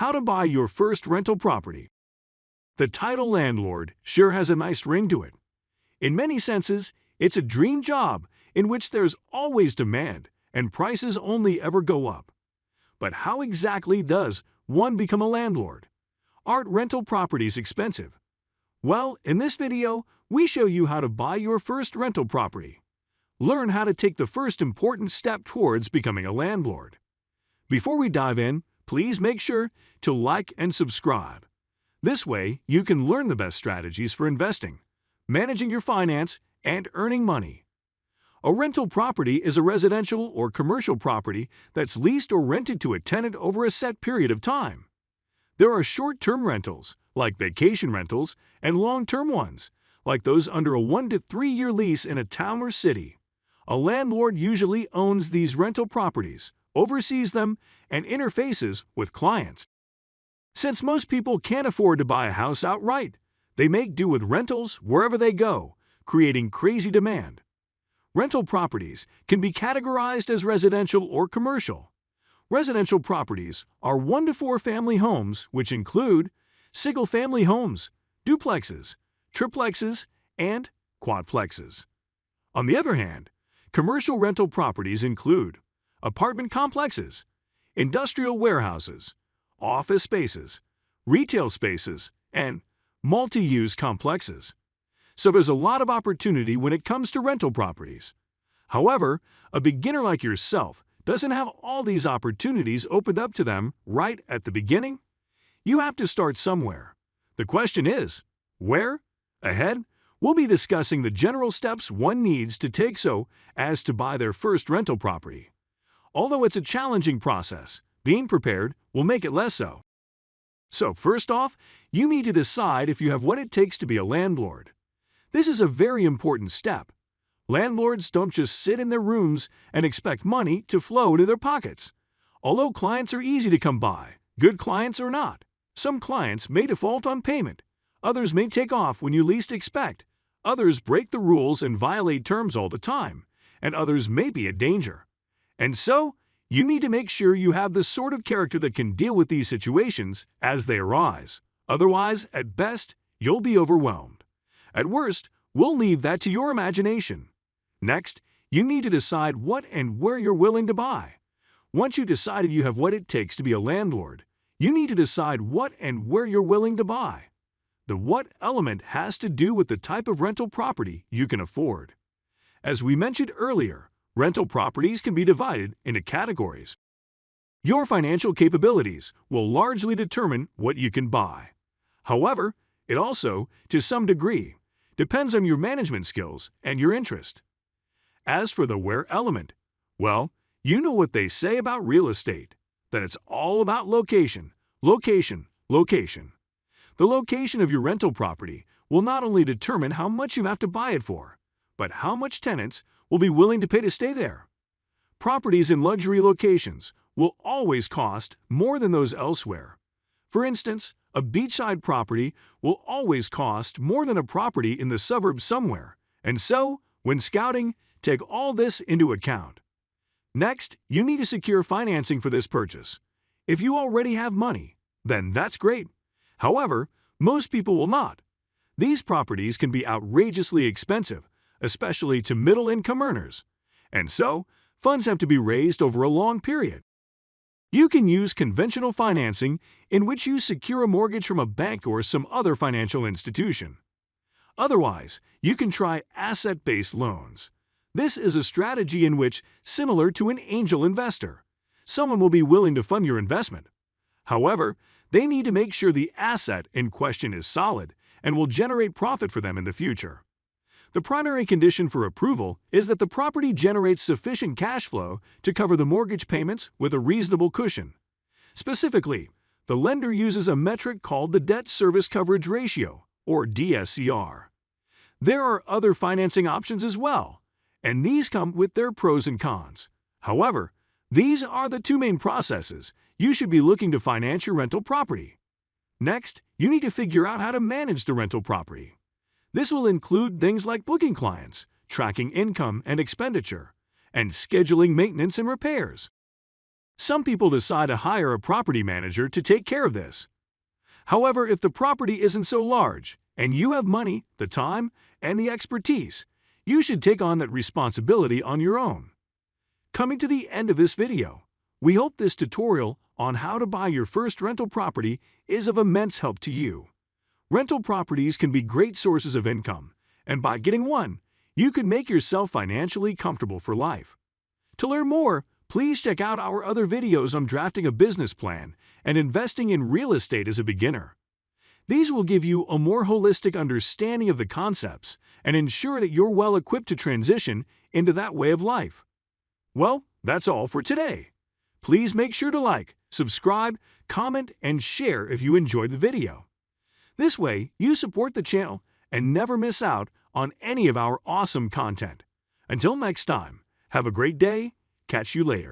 How to buy your first rental property. The title landlord sure has a nice ring to it. In many senses, it's a dream job in which there's always demand and prices only ever go up. But how exactly does one become a landlord? Aren't rental properties expensive? Well, in this video, we show you how to buy your first rental property. Learn how to take the first important step towards becoming a landlord. Before we dive in, please make sure to like and subscribe. This way, you can learn the best strategies for investing, managing your finance, and earning money. A rental property is a residential or commercial property that's leased or rented to a tenant over a set period of time. There are short-term rentals, like vacation rentals, and long-term ones, like those under a 1 to 3 year lease in a town or city. A landlord usually owns these rental properties, oversees them, and interfaces with clients. Since most people can't afford to buy a house outright, they make do with rentals wherever they go, creating crazy demand. Rental properties can be categorized as residential or commercial. Residential properties are 1 to 4 family homes, which include single-family homes, duplexes, triplexes, and quadplexes. On the other hand, commercial rental properties include apartment complexes, industrial warehouses, office spaces, retail spaces, and multi-use complexes. So there's a lot of opportunity when it comes to rental properties. However, a beginner like yourself doesn't have all these opportunities opened up to them right at the beginning. You have to start somewhere. The question is, where? Ahead, we'll be discussing the general steps one needs to take so as to buy their first rental property. Although it's a challenging process, being prepared will make it less so. So first off, you need to decide if you have what it takes to be a landlord. This is a very important step. Landlords don't just sit in their rooms and expect money to flow to their pockets. Although clients are easy to come by, good clients are not. Some clients may default on payment. Others may take off when you least expect. Others break the rules and violate terms all the time. And others may be a danger. And so, you need to make sure you have the sort of character that can deal with these situations as they arise. Otherwise, at best, you'll be overwhelmed. At worst, we'll leave that to your imagination. Next, you need to decide what and where you're willing to buy. Once you've decided you have what it takes to be a landlord, you need to decide what and where you're willing to buy. The what element has to do with the type of rental property you can afford. As we mentioned earlier, rental properties can be divided into categories. Your financial capabilities will largely determine what you can buy. However, it also, to some degree, depends on your management skills and your interest. As for the where element, well, you know what they say about real estate, that it's all about location, location, location. The location of your rental property will not only determine how much you have to buy it for, but how much tenants will be willing to pay to stay there. Properties in luxury locations will always cost more than those elsewhere. For instance, a beachside property will always cost more than a property in the suburbs somewhere, and so, when scouting, take all this into account. Next, you need to secure financing for this purchase. If you already have money, then that's great. However, most people will not. These properties can be outrageously expensive, especially to middle-income earners, and so funds have to be raised over a long period. You can use conventional financing in which you secure a mortgage from a bank or some other financial institution. Otherwise, you can try asset-based loans. This is a strategy in which, similar to an angel investor, someone will be willing to fund your investment. However, they need to make sure the asset in question is solid and will generate profit for them in the future. The primary condition for approval is that the property generates sufficient cash flow to cover the mortgage payments with a reasonable cushion. Specifically, the lender uses a metric called the Debt Service Coverage Ratio, or DSCR. There are other financing options as well, and these come with their pros and cons. However, these are the two main processes you should be looking to finance your rental property. Next, you need to figure out how to manage the rental property. This will include things like booking clients, tracking income and expenditure, and scheduling maintenance and repairs. Some people decide to hire a property manager to take care of this. However, if the property isn't so large and you have money, the time, and the expertise, you should take on that responsibility on your own. Coming to the end of this video, we hope this tutorial on how to buy your first rental property is of immense help to you. Rental properties can be great sources of income, and by getting one, you can make yourself financially comfortable for life. To learn more, please check out our other videos on drafting a business plan and investing in real estate as a beginner. These will give you a more holistic understanding of the concepts and ensure that you're well equipped to transition into that way of life. Well, that's all for today. Please make sure to like, subscribe, comment, and share if you enjoyed the video. This way, you support the channel and never miss out on any of our awesome content. Until next time, have a great day. Catch you later.